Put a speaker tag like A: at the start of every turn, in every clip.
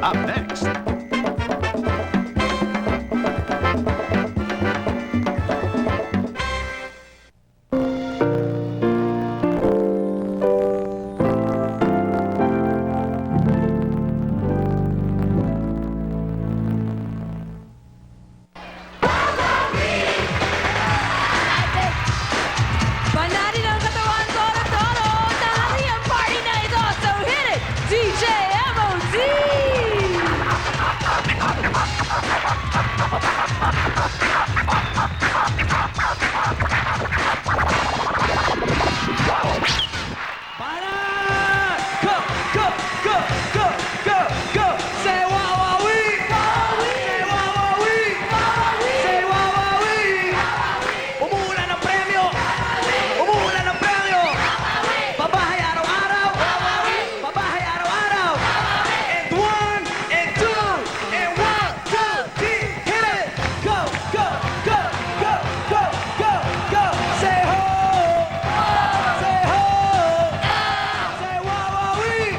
A: Up next.
B: Banari ng katawan, toro-toro. Tanghali ang party na ito. So hit it, DJ MOZ!
C: Para! Go, go, go, go, go, go! Say wawawi! Say wawawi! Say wawawi! Umuulan ng premyo! Umuulan ng premyo! Babahay araw-araw! Babahay araw-araw! And one, and two, and one, two, three, hit it! Go, go, go, go, go, go, go! Say ho! Say ho! Say wawawi!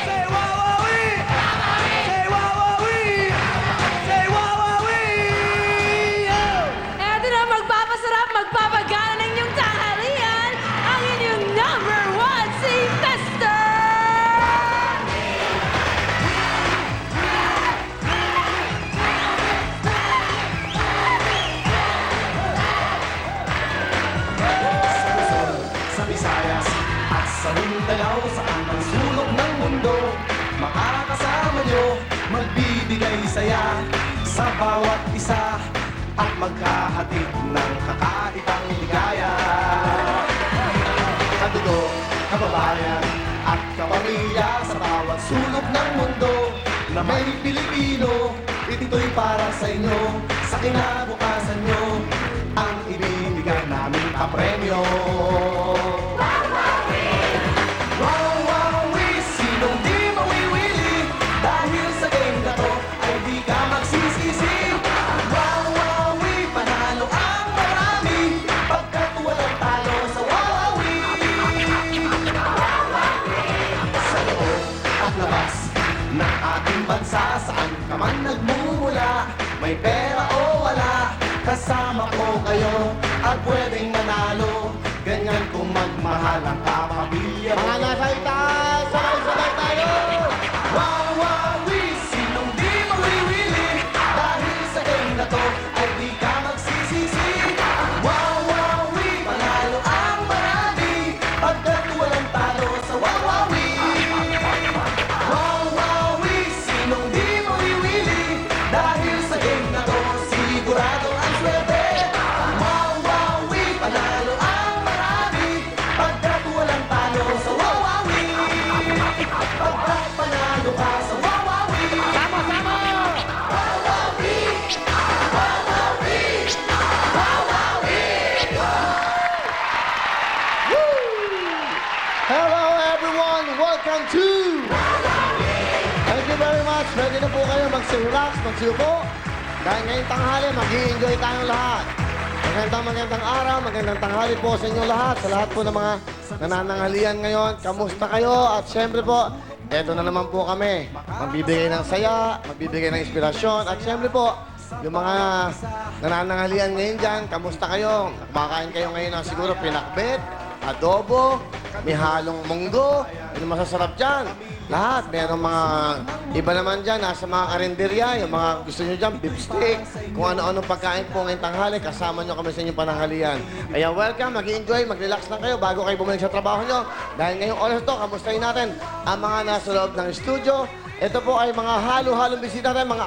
C: Say wawawi! Say wawawi! Say wawawi!
B: Eto na magpapasarap, magpapagana ng inyong tanghalian, ang inyong number one, si Festa!
D: Sa Visayas at sa Mindanao, sa anong sulok ng mundo, makakasama nyo, magbibigay saya sa bawat isa at magkahatid ng kakaibang ligaya. Kadugo, kababayan at kapamilya sa bawat sulok ng mundo na may Pilipino, ito'y para sa inyo, sa kinabukasan nyo, ang ibibigay namin papremyo. Wawawi, sinong di mawiwili, dahil sa game na to ay di ka magsisisi. Wawawi, panalo ang marami, pagkat walang talo sa wawawi. Sa loob at labas ng ating bansa, saan ka man nagmumula, may pera o wala, kasama ko kayo at pwedeng manalo. Ganyan kung magmahal ang kapamilya mo. Mga nasa itaas, sabay-sabay tayo! Wawawi, sinong di mawiwili, dahil sa game na to ay di ka magsisisi. Wawawi, panalo ang marami, pagkat walang talo sa wawawi. Wawawi, sinong di mawiwili, dahil sa game na to sigurado ang swerte. Wawawi, panalo ang marami, pagkat walang talo sa wawawi. Pagkat panalo ka sa wawawi. Sama-sama! Wawawi! Wawawi! Wawawi!
E: Hello everyone! Welcome to... Thank you very much. Pwede na po kayo mag-relax, magsiupo. Dahil ngayong tanghali, mag-i-enjoy tayong lahat. Magandang araw, magandang tanghali po sa inyo lahat. Sa lahat po ng mga nanananghalian ngayon. Kamusta kayo? At syempre po, eto na naman po kami. Magbibigay ng saya, magbibigay ng inspirasyon. At syempre po, yung mga nanananghalian ngayon dyan, kamusta kayo? Kumakain kayo ngayon ng siguro pinakbet, adobo, may halong munggo. Ano masasarap dyan? Lahat. Merong mga iba naman dyan, nasa mga karinderya, yung mga gusto nyo dyan, beef steak, kung ano-anong pagkain po ngayong tanghali, kasama nyo kami sa inyong pananghalian. Kaya welcome, mag-i-enjoy, mag-relax lang kayo bago kayo bumalik sa trabaho nyo. Dahil ngayong oras to, kamustahin natin ang mga nasa loob ng studio. Ito po ay mga halo-halong bisita natin, mga